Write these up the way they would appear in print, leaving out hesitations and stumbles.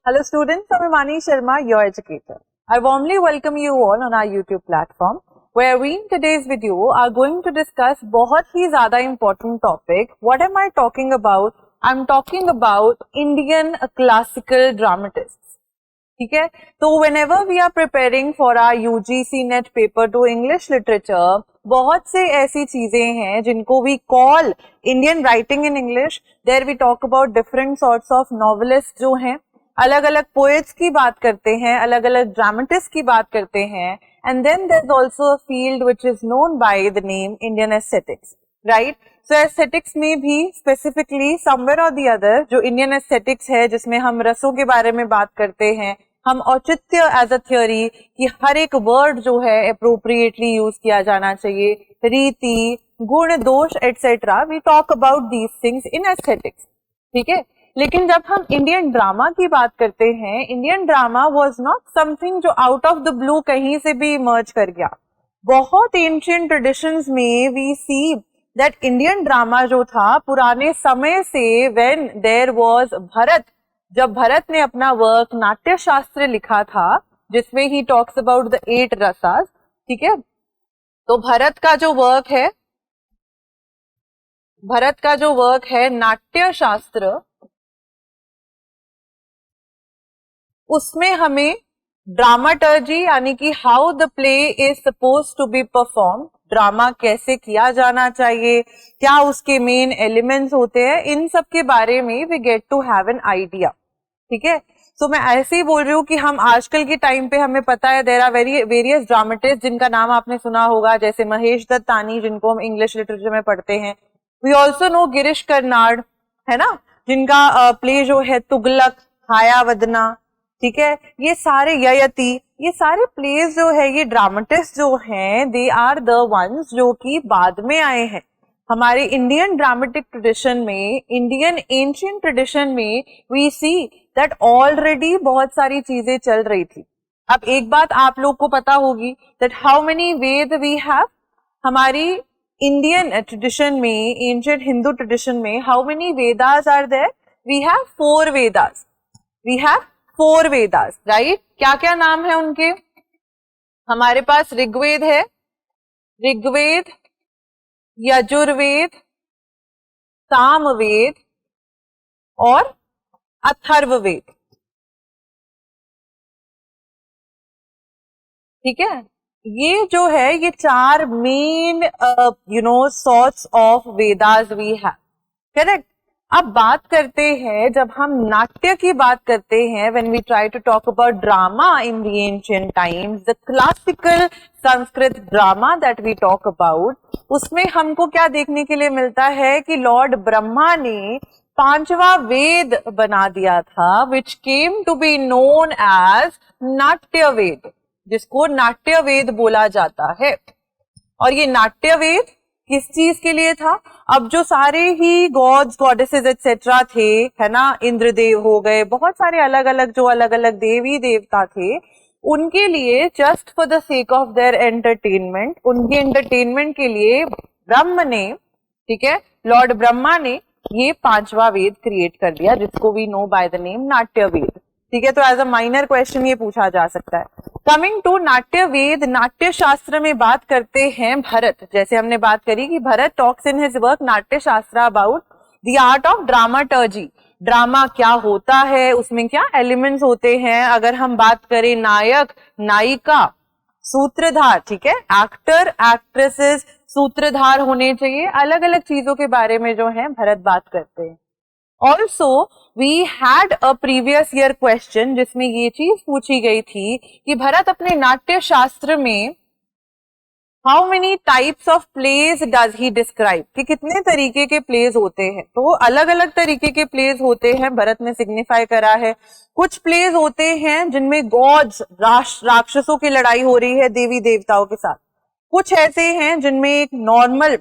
Hello students, I'm Imani Sharma, your educator. I warmly welcome you all on our YouTube platform where we in today's video are going to discuss बहुत ही ज़्यादा important topic. What am I talking about? I'm talking about Indian classical dramatists. ठीक है, तो whenever we are preparing for our UGC NET paper to English literature, बहुत से ऐसी चीजें हैं जिनको we call Indian writing in English. There we talk about different sorts of novelists जो हैं, अलग अलग पोएट्स की बात करते हैं, अलग अलग ड्रामेटिस्ट की बात करते हैं, and then there is also a field which is known by the name Indian aesthetics, right? So aesthetics में भी specifically somewhere or the other जो इंडियन एस्थेटिक्स है, जिसमें हम रसों के बारे में बात करते हैं, हम औचित्य एज अ थ्योरी कि हर एक वर्ड जो है अप्रोप्रिएटली यूज किया जाना चाहिए, रीति, गुण, दोष etcetera, we talk about these things in aesthetics. ठीक है, लेकिन जब हम इंडियन ड्रामा की बात करते हैं, Indian drama was not something जो आउट ऑफ द ब्लू कहीं से भी इमर्ज कर गया. बहुत एंशिएंट ट्रेडिशंस में we see that Indian drama जो था पुराने समय से, व्हेन देयर वाज भरत, जब भरत ने अपना वर्क नाट्य शास्त्र लिखा था जिसमें he talks about the 8 rasas. ठीक है, तो भरत का जो वर्क है नाट्य शास्त्र, उसमें हमें ड्रामाटर्जी यानी कि how the play is suppose to be perform, drama कैसे किया जाना चाहिए, क्या उसके मेन एलिमेंट्स होते हैं, इन सब के बारे में we get to have an idea. ठीक है, सो मैं ऐसे ही बोल रही हूँ कि हम आजकल के टाइम पे हमें पता है देयर आर वेरियस ड्रामेटिस्ट जिनका नाम आपने सुना होगा, जैसे महेश दत्तानी जिनको हम इंग्लिश लिटरेचर में पढ़ते हैं. We also know Girish Karnad, है ना, जिनका प्ले जो है तुगलक, हायावदना. ठीक है, ये सारे ययति, ये सारे प्लेस जो है, ये ड्रामेटिस्ट जो हैं, दे आर द वंस जो कि बाद में आए हैं. हमारे इंडियन ड्रामेटिक ट्रेडिशन में, इंडियन एंशिएंट ट्रेडिशन में वी सी दैट ऑलरेडी बहुत सारी चीजें चल रही थी. अब एक बात आप लोग को पता होगी that how many Veda we have. हमारी इंडियन ट्रेडिशन में, एंशिएंट हिंदू ट्रेडिशन में, how many Vedas are there? We have 4 Vedas. We have 4 Vedas, right? क्या क्या नाम है उनके? हमारे पास ऋग्वेद है, ऋग्वेद, यजुर्वेद, सामवेद और अथर्ववेद. ठीक है, ये जो है ये 4 main sorts of Vedas we have, correct? अब बात करते हैं, जब हम नाट्य की बात करते हैं, when we try to talk about drama in the ancient times, the classical Sanskrit drama that we talk about, उसमें हमको क्या देखने के लिए मिलता है कि लॉर्ड ब्रह्मा ने 5वां वेद बना दिया था, which came to be known as Natya Veda, जिसको नाट्य वेद बोला जाता है. और ये नाट्य वेद किस चीज के लिए था? अब जो सारे ही गॉड्स, गॉडेसेस एटसेट्रा थे, है ना, इंद्रदेव हो गए, बहुत सारे अलग अलग जो अलग अलग देवी देवता थे, उनके लिए just for the sake of their entertainment, उनके एंटरटेनमेंट के लिए ब्रह्म ने, ठीक है, लॉर्ड ब्रह्मा ने ये 5वां वेद क्रिएट कर दिया, जिसको we know by the name Natya Veda. ठीक है, तो एज अ माइनर क्वेश्चन ये पूछा जा सकता है. कमिंग टू नाट्य वेद, नाट्य शास्त्र में बात करते हैं भरत. जैसे हमने बात करी कि Bharat talks in his work नाट्य शास्त्र about the art of dramaturgy. Drama क्या होता है, उसमें क्या एलिमेंट्स होते हैं. अगर हम बात करें नायक, नायिका, सूत्रधार, ठीक है, एक्टर, एक्ट्रेसेस, सूत्रधार होने चाहिए, अलग अलग चीजों के बारे में जो है भरत बात करते हैं. Also we had a previous year question जिसमें ये चीज पूछी गई थी कि भरत अपने नाट्य शास्त्र में how many types of plays does he describe, कि कितने तरीके के प्लेज होते हैं. तो अलग अलग तरीके के प्लेज होते हैं, भरत ने सिग्निफाई करा है. कुछ प्लेज होते हैं जिनमें गॉड्स, राक्षसों की लड़ाई हो रही है देवी देवताओं के साथ. कुछ ऐसे हैं जिनमें एक नॉर्मल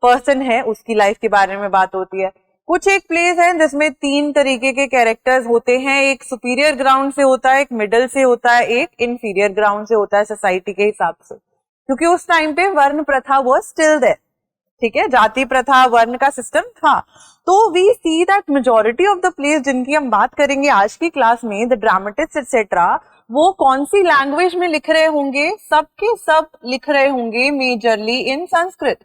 पर्सन है, उसकी लाइफ के बारे में बात होती है. कुछ एक प्लेस है जिसमें 3 तरीके के कैरेक्टर्स होते हैं, एक सुपीरियर ग्राउंड से होता है, एक मिडल से होता है, एक इंफीरियर ग्राउंड से होता है सोसाइटी के हिसाब से, क्योंकि उस टाइम पे वर्ण प्रथा वो स्टिल देयर. ठीक है, जाति प्रथा वर्ण का सिस्टम था। तो we see that majority of the plays जिनकी हम बात करेंगे आज की क्लास में, द ड्रामेटिस्ट एटसेट्रा, वो कौन सी लैंग्वेज में लिख रहे होंगे? सबके सब लिख रहे होंगे मेजरली इन संस्कृत।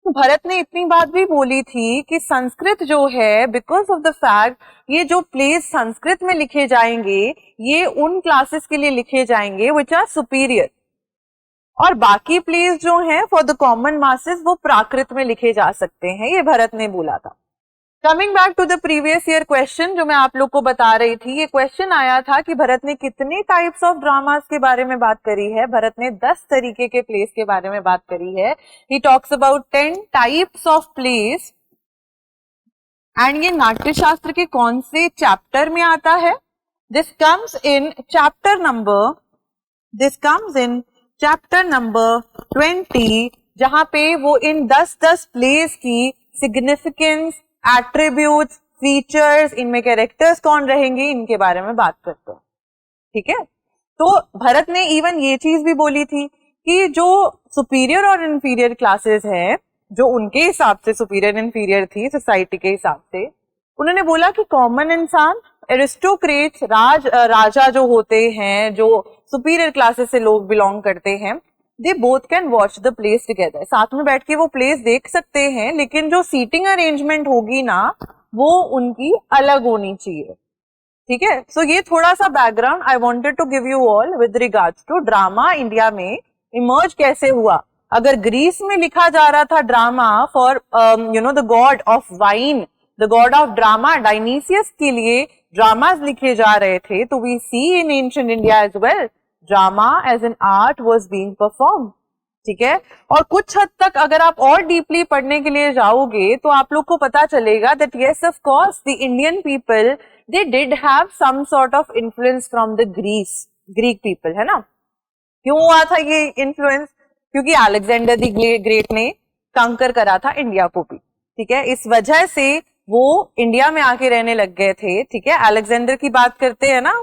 तो भरत ने इतनी बात भी बोली थी कि संस्कृत जो है, बिकॉज ऑफ द फैक्ट ये जो प्लेस संस्कृत में लिखे जाएंगे ये उन क्लासेस के लिए लिखे जाएंगे विच आर सुपीरियर, और बाकी प्लेस जो हैं फॉर द कॉमन मासेस वो प्राकृत में लिखे जा सकते हैं, ये भरत ने बोला था। Coming back to the previous year question जो मैं आप लोग को बता रही थी, ये क्वेश्चन आया था कि भरत ने कितने टाइप्स ऑफ ड्रामास के बारे में बात करी है। भरत ने 10 तरीके के प्लेस के बारे में बात करी है। He talks about 10 types of place, and ये नाट्य शास्त्र के कौन से चैप्टर में आता है? This comes in chapter number 20, जहां पे वो इन 10 प्लेस की सिग्निफिकेंस, एट्रीब्यूट्स, फीचर्स, इनमें कैरेक्टर्स कौन रहेंगे, इनके बारे में बात करते हैं। ठीक है, तो भरत ने इवन ये चीज भी बोली थी कि जो सुपीरियर और इंफीरियर क्लासेस हैं, जो उनके हिसाब से सुपीरियर इंफीरियर थी सोसाइटी के हिसाब से, उन्होंने बोला कि कॉमन इंसान, एरिस्टोक्रेट्स, राजा जो होते हैं, जो सुपीरियर क्लासेस से लोग बिलोंग करते हैं, they both can watch the place together, साथ में बैठ के वो प्लेस देख सकते हैं, लेकिन जो सीटिंग अरेंजमेंट होगी ना वो उनकी अलग होनी चाहिए। ठीक है, सो ये थोड़ा सा background I wanted to give you all with regards to drama India में इमर्ज कैसे हुआ। अगर ग्रीस में लिखा जा रहा था drama for the god of wine, the god of drama, Dionysius के लिए ड्रामास लिखे जा रहे थे, तो we see in ancient India as well drama as an art was being perform. ठीक है, और कुछ हद तक अगर आप और डीपली पढ़ने के लिए जाओगे तो आप लोग को पता चलेगा that yes of course the Indian people they did have some sort of influence from the Greek people, है ना। क्यों हुआ था ये इन्फ्लुएंस? क्योंकि अलेक्जेंडर द ग्रेट ने कंकर करा था इंडिया को भी। ठीक है, इस वजह से वो इंडिया में आके रहने लग गए थे। ठीक है, अलेक्जेंडर की बात करते हैं ना।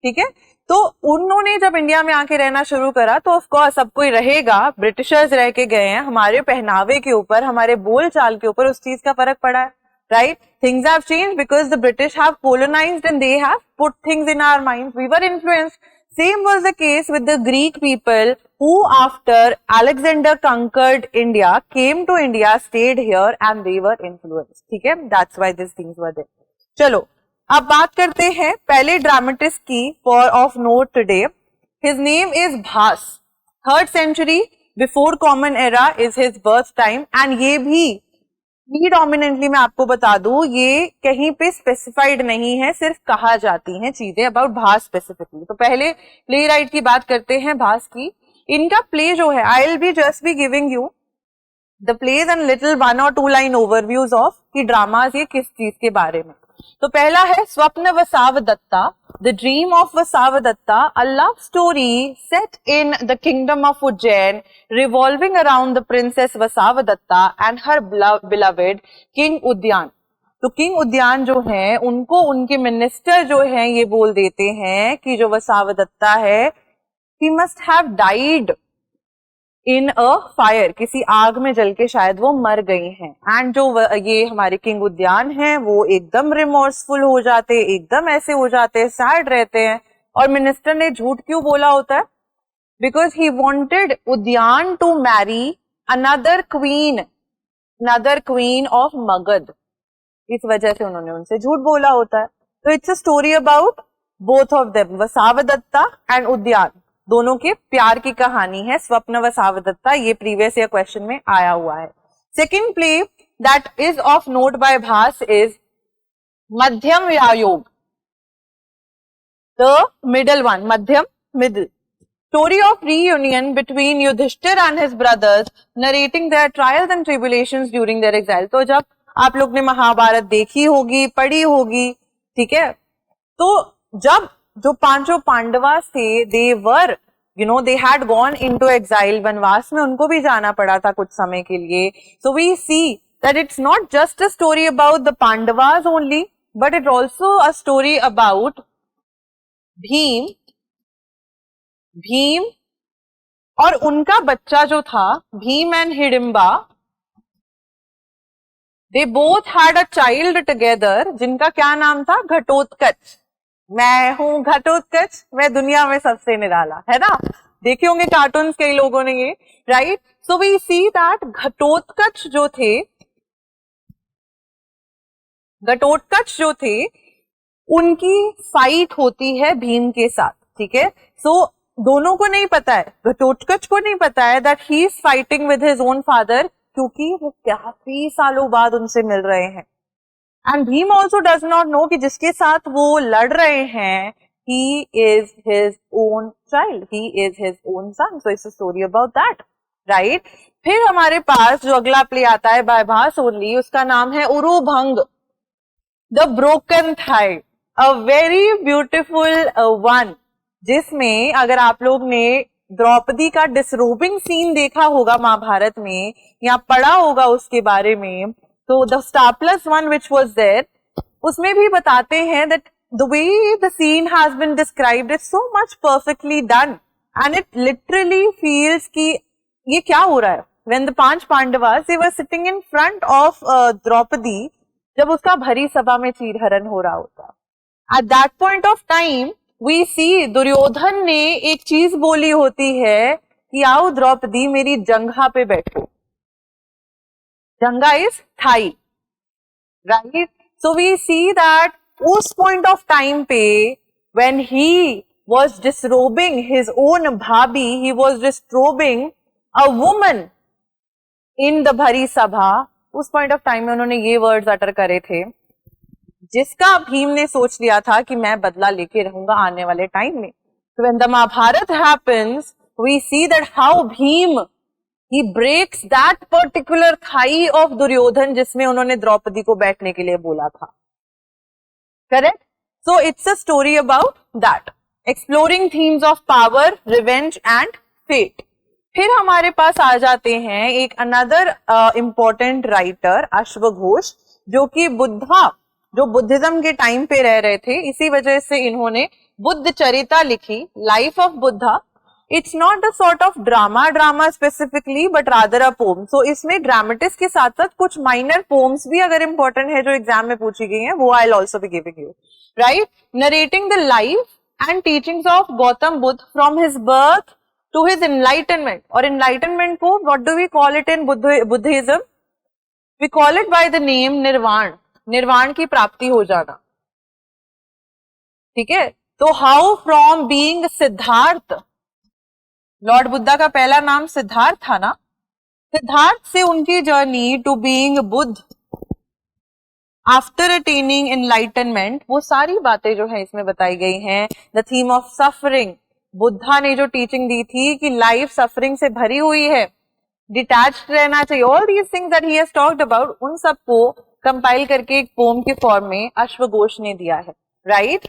ठीक है, तो उन्होंने जब इंडिया में आके रहना शुरू करा तो ऑफ कोर्स सब कोई रहेगा, ब्रिटिशर्स रह के गए हैं, हमारे पहनावे के ऊपर, हमारे बोल चाल के ऊपर उस चीज का फर्क पड़ा है, right. Things have changed because the British have colonised and they have put things in our minds, we were influenced. Same was the case with the Greek people who after Alexander conquered India came to India, stayed here and they were influenced. ठीक है, that's why these things were there. चलो अब बात करते हैं पहले dramatist की for of note today. His name is Bhasa. 3rd century before common era is his birth time, and ये भी प्रीडोमिनेंटली मैं आपको बता दूं ये कहीं पे स्पेसिफाइड नहीं है, सिर्फ कहा जाती हैं चीजें अबाउट भास स्पेसिफिकली। तो पहले प्ले राइट की बात करते हैं भास की। इनका प्ले जो है, I will be just be giving you the plays and little 1 or 2 line overviews of कि ड्रामाज ये किस चीज के बारे में। तो पहला है Swapna Vasavadatta, the dream of Vasavadatta, a love story set in the kingdom of Ujjain revolving around the princess Vasavadatta and her beloved king Udayan. तो किंग उद्यान जो है उनको उनके मिनिस्टर जो है ये बोल देते हैं कि जो वसावदत्ता है he must have died in a fire, किसी आग में जल के शायद वो मर गई हैं। एंड जो ये हमारे किंग उद्यान हैं वो एकदम रिमोर्सफुल हो जाते, एकदम ऐसे हो जाते, सैड रहते हैं। और मिनिस्टर ने झूठ क्यों बोला होता है? Because he wanted Udayan to marry another queen of Magadh, इस वजह से उन्होंने उनसे झूठ बोला होता है। तो it's a story about both of them, Vasavadatta and Udayan, दोनों के प्यार की कहानी है स्वप्न वसावदत्ता। ये प्रीवियस ईयर क्वेश्चन में आया हुआ है। Second play that is of note by Bhasa is Madhyam Vyayog, the middle one, Madhyam, middle. Story of reunion between Yudhishthir and his brothers narrating their trials and tribulations during their exile. तो जब आप लोग ने महाभारत देखी होगी, पढ़ी होगी, ठीक है, तो जब जो 5 पांडवास थे, they were they had gone into exile, वनवास में उनको भी जाना पड़ा था कुछ समय के लिए। So we see that it's not just a story about the Pandavas only, but it also a story about Bhim और उनका बच्चा जो था Bhim and Hidimba, they both had a child together, जिनका क्या नाम था? घटोत्कच। मैं हूं घटोत्कच, मैं दुनिया में सबसे निराला, है ना? देखे होंगे कार्टून्स कई लोगों ने ये, right? So we see that Ghatotkach जो थे, घटोत्कच जो थे, उनकी फाइट होती है भीम के साथ, ठीक है? सो दोनों को नहीं पता है, घटोत्कच को नहीं पता है that he is fighting with his own father, क्योंकि वो काफी सालों बाद उनसे मिल रहे हैं। And Bhim also does not know कि जिसके साथ वो लड़ रहे हैं he is his own child, he is his own son. So it's a story about that, right? फिर हमारे पास जो अगला प्ले आता है बाय भास ओनली, उसका नाम है Urubhanga, the broken thigh, a very beautiful one, जिसमें अगर आप लोग ने द्रौपदी का डिसरोबिंग सीन देखा होगा महाभारत में या पढ़ा होगा उसके बारे में, तो the StarPlus one which was there, उसमें भी बताते हैं that the way the scene has been described is so much perfectly done and it literally feels कि ये क्या हो रहा है. When the पांच Pandavas they were sitting in front of Draupadi, जब उसका भरी सभा में चीरहरण हो रहा होता, at that point of time we see Duryodhan ने एक चीज बोली होती है कि आओ द्रौपदी मेरी जंघा पे बैठो. जंघा is thigh, right? So we see that उस पॉइंट ऑफ टाइम पे when he was disrobing his own भाभी, he was disrobing a woman in the भरी सभा, उस पॉइंट ऑफ टाइम में उन्होंने ये वर्ड्स अटर करे थे जिसका भीम ने सोच लिया था कि मैं बदला लेके रहूंगा आने वाले टाइम में. So when the Mahabharata happens, we see that how Bhim he breaks that particular thigh of Duryodhan जिसमें उन्होंने द्रौपदी को बैठने के लिए बोला था. Correct? So it's a story about that, exploring themes of power, revenge and fate. फिर हमारे पास आ जाते हैं एक अनदर इम्पोर्टेंट राइटर अश्वघोष, जो कि बुद्धा, जो बुद्धिज्म के टाइम पे रह रहे थे, इसी वजह से इन्होंने बुद्ध चरिता लिखी, life of Buddha. It's not a sort of drama specifically but rather a poem. So इसमें ड्रामेटिस्ट के साथ साथ कुछ माइनर पोम्स भी अगर इंपॉर्टेंट है जो एग्जाम में पूछी गई हैं, वो I will also be giving you, right? Narrating the life and teachings of Gautam Buddha from his birth to his enlightenment. और एनलाइटनमेंट को what do we call it in Buddhism? We call it by the name nirvana, nirvana की प्राप्ति हो जाना, ठीक है? तो how from being Siddharth, lord Buddha का पहला नाम सिद्धार्थ था ना, सिद्धार्थ से उनकी journey to being Buddha after attaining enlightenment, वो सारी बातें जो है इसमें बताई गई हैं. The theme of suffering, Buddha ने जो टीचिंग दी थी कि लाइफ सफरिंग से भरी हुई है, डिटैच्ड रहना चाहिए, all these things that he has talked about, उन सबको कंपाइल करके एक पोम के फॉर्म में अश्वघोष ने दिया है, right?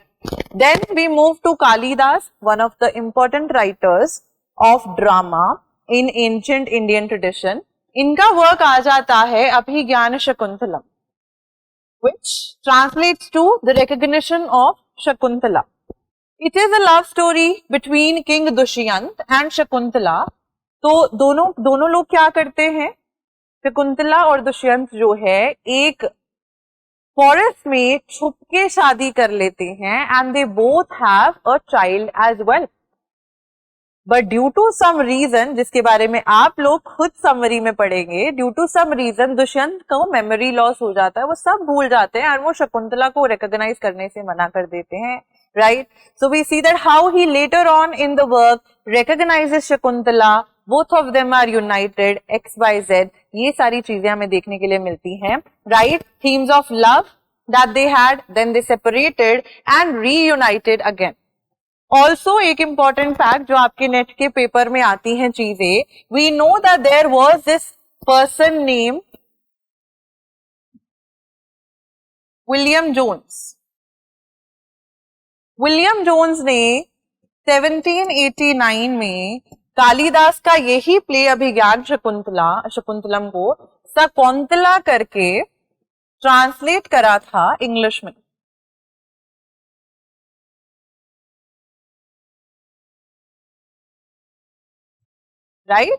Then we move to Kalidas, one of the important writers of drama in ancient Indian tradition. इनका वर्क आ जाता है अभिज्ञान Shakuntalam, which translates to the recognition of Shakuntala. It is a love story between King Dushyant and Shakuntala. तो दोनों लोग क्या करते हैं? शकुंतला और दुष्यंत जो है एक फॉरेस्ट में छुप के शादी कर लेते हैं and they both have a child as well. But due to some reason, जिसके बारे में आप लोग खुद समरी में पढ़ेंगे, due to some reason Dushyant को मेमोरी लॉस हो जाता है, वो सब भूल जाते हैं और वो शकुंतला को रिकॉग्नाइज करने से मना कर देते हैं, right? So we see that how he later on in the work recognizes Shakuntala, both of them are united, XYZ, ये सारी चीजें हमें देखने के लिए मिलती हैं, right? Themes of love that they had, then they separated and reunited again. Also एक इंपॉर्टेंट फैक्ट जो आपके नेट के पेपर में आती हैं चीजें, we know that there was this person name William Jones. William Jones ने 1789 में कालिदास का यही प्ले अभिज्ञान शकुंतलम को शकुंतला करके ट्रांसलेट करा था इंग्लिश में, right?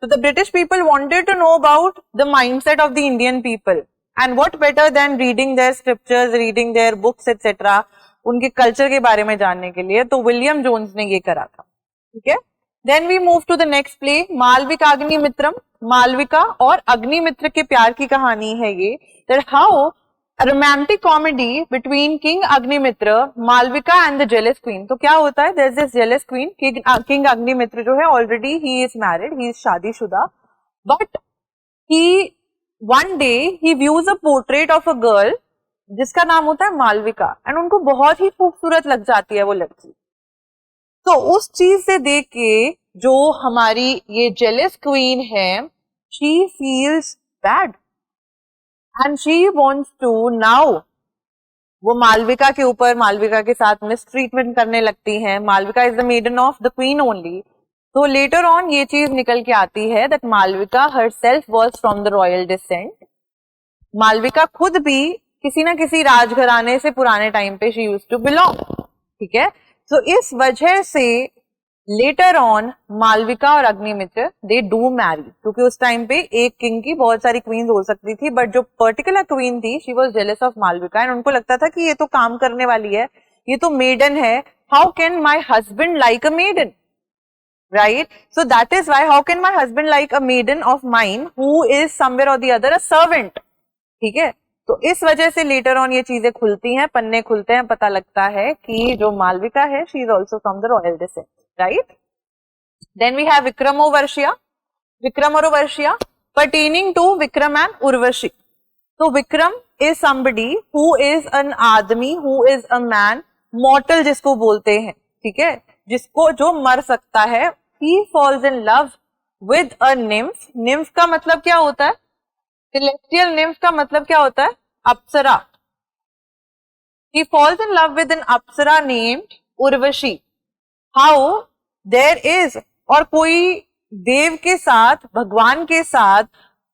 So the British people wanted to know about the mindset of the Indian people and what better than reading their scriptures, reading their books etcetera, उनके कल्चर के बारे में जानने के लिए. तो विलियम जोन्स ने ये करा था. ठीक है. Then we move to the next play, Malavika Agnimitram. Malavika और अग्निमित्र के प्यार की कहानी है ये. That how romantic comedy between king Agnimitra, Malavika and the jealous queen. तो क्या होता है, there is this jealous queen, king Agnimitra जो है already he is married, he is शादीशुदा, but he one day he views a portrait of a girl जिसका नाम होता है मालविका, एंड उनको बहुत ही खूबसूरत लग जाती है वो लड़की. तो उस चीज से देख के जो हमारी ये जेलस क्वीन है, she feels bad and she wants to now, वो मालविका के ऊपर, मालविका के साथ मिसट्रीटमेंट करने लगती हैं. Malavika is the maiden of the queen only. तो लेटर ऑन ये चीज निकल के आती है that Malavika herself was from the royal descent. Malavika खुद भी किसी ना किसी राजघराने से पुराने टाइम पे शी यूज्ड टू बिलोंग. ठीक है. तो इस वजह से लेटर ऑन मालविका और अग्निमित्र दे डू मैरी, क्योंकि उस टाइम पे एक किंग की बहुत सारी क्वींस हो सकती थी, बट जो पर्टिकुलर क्वीन थी she was jealous of Malavika, and उनको लगता था कि ये तो काम करने वाली है, ये तो मेडन है, how can my husband like a maiden, right? So that is why, how can my husband like a maiden of mine who is somewhere or the other a servant. ठीक है. तो इस वजह से लेटर ऑन ये चीजें खुलती हैं, पन्ने खुलते हैं, पता लगता है कि जो मालविका है she is also from the royal descent, right? Then we have Vikramorvashiya. Vikramorvashiya pertaining to Vikram and Urvashi. तो Vikram is somebody who is an आदमी, who is a man, mortal जिसको बोलते हैं. ठीक है. जिसको जो मर सकता है. he falls in love with a nymph. nymph का मतलब क्या होता है? celestial nymph का मतलब क्या होता है? अप्सरा. he falls in love with an Apsara named Urvashi. how there is, और कोई देव के साथ, भगवान के साथ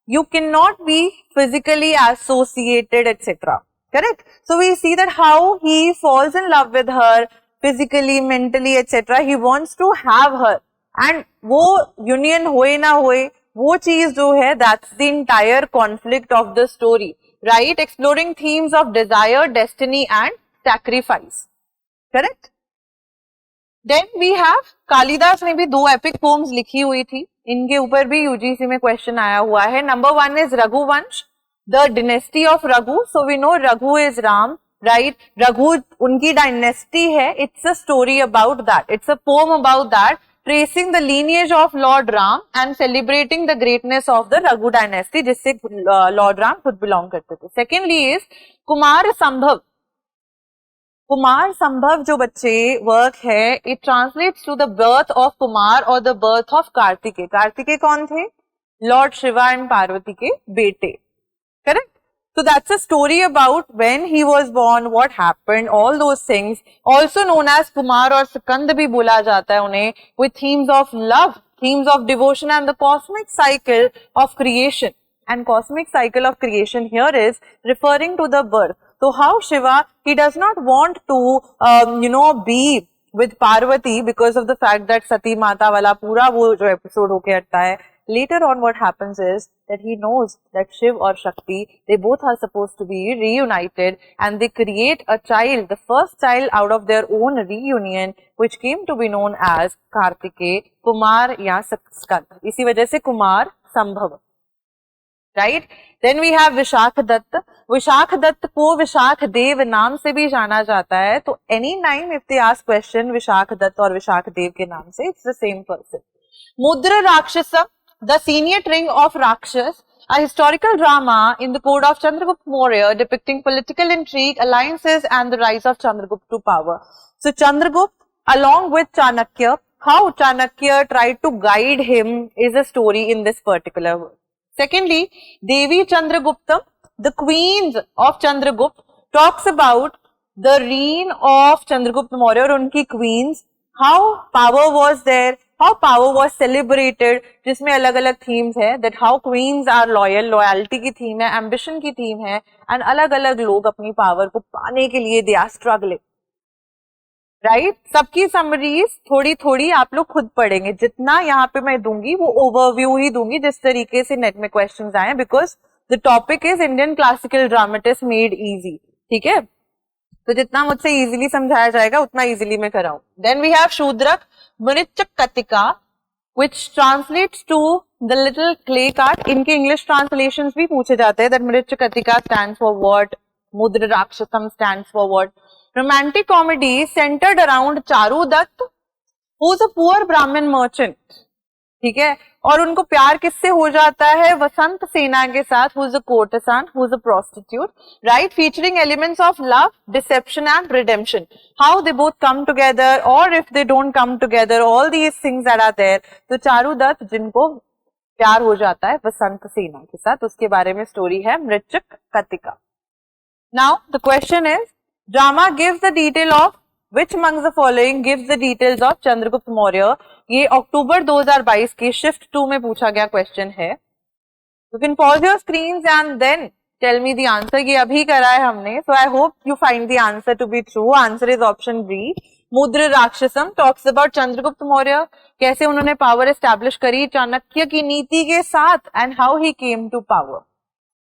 you cannot be physically associated etc. correct? So we see that how he falls in love with her physically, mentally etc. he wants to have her, and वो union होए ना होए, वो चीज जो है that's the entire conflict of the story, right? Exploring themes of desire, destiny and sacrifice. correct? Then we have, Kalidas ने भी 2 एपिक पोम्स लिखी हुई थी, इनके ऊपर भी यूजीसी में क्वेश्चन आया हुआ है. Number 1 is Raghuvansh, the dynasty of Raghu. So we know Raghu is Ram, right? Raghu उनकी डायनेस्टी है. It's a story about that, it's a poem about that, tracing the lineage of lord Ram and celebrating the greatness of the Raghu dynasty, जिससे lord Ram खुद belong करते थे. Secondly is Kumar संभव. कुमार संभव जो बच्चे वर्क है, it translates to the birth of Kumar और the birth of Kartikeya. Kartikeya कौन थे? लॉर्ड शिवा एंड पार्वती के बेटे. Correct? So that's a story about when he was born, what happened, all those things. Also known as Kumar और Skand भी बोला जाता है उन्हें, with themes of love, themes of devotion and the cosmic cycle of creation. And cosmic cycle of creation here is referring to the birth. So how Shiva, he does not want to be with Parvati because of the fact that Sati Mata वाला पूरा वो जो episode होके हटता है. Later on what happens is that he knows that Shiv or Shakti, they both are supposed to be reunited, and they create a child, the first child out of their own reunion, which came to be known as Kartikeya, Kumar या Skand. इसी वजह से कुमार संभव. Right? Then we have Vishakh Dutt. Vishakh Dutt को विशाख देव नाम से भी जाना जाता है. तो any time if they ask question Vishakh Dutt और विशाख देव के नाम से, it's the same person. मुद्र राक्षस, the signet ring of Rakshas, a historical drama in the court of Chandragupta Maurya depicting political intrigue, alliances and the rise of Chandragupta to power. So Chandragupta along with Chanakya, how Chanakya tried to guide him is a story in this particular work. Secondly, Devi Chandragupta, the queens of Chandragupta, talks about the reign of Chandragupta Maurya और उनकी queens, how power was there, how power was celebrated, जिसमें अलग अलग themes है, that how queens are loyal, loyalty की theme है, ambition की theme है, and अलग अलग लोग अपनी power को पाने के लिए they are struggling. राइट? सबकी समरीज थोड़ी थोड़ी आप लोग खुद पढ़ेंगे. जितना यहाँ पे मैं दूंगी वो ओवरव्यू ही दूंगी, जिस तरीके से नेट में क्वेश्चंस आए, because the topic is Indian classical dramatist made easy. ठीक है, तो जितना मुझसे इजीली समझाया जाएगा उतना इजीली मैं कराऊं. Then we have Shudraka Mrichchhakatika which translates to the little clay cart. इनके इंग्लिश ट्रांसलेशंस भी पूछे जाते हैं. that Mricchakatika stands for what, मुद्र राक्षसम stands for what. romantic comedy centered around Charu Dutt who's a poor Brahmin merchant. ठीक है, और उनको प्यार किससे हो जाता है, वसंत सेना के साथ, who is a courtesan, who is a prostitute, right? Featuring elements of love, deception and redemption. How they both come together, or if they don't come together, all these things that are there. तो चारू दत्त जिनको प्यार हो जाता है वसंत सेना के साथ, उसके बारे में स्टोरी है मृच्छक कटिका. Now the question is, drama gives the detail of which among the following gives the details of Chandragupta Maurya. ये अक्टूबर 2022 के शिफ्ट 2 में पूछा गया क्वेश्चन है. You can pause your screens and then tell me the answer. ये अभी करा है हमने, so I hope you find the answer to be true. Answer is option B. मुद्र राक्षसम talks about Chandragupta Maurya, कैसे उन्होंने पावर एस्टैब्लिश करी चाणक्य की नीति के साथ, and how he came to power,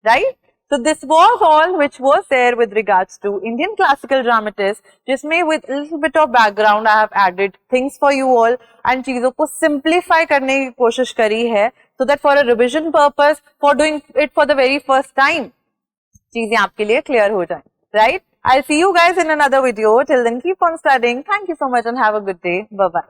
right? So this was all which was there with regards to Indian classical dramatists, जिसमें with a little bit of background I have added things for you all and चीजों को simplify करने की कोशिश करी है, so that for a revision purpose, for doing it for the very first time, चीजें आपके लिए clear हो जाएं, right? I'll see you guys in another video. Till then, keep on studying. Thank you so much and have a good day. Bye bye.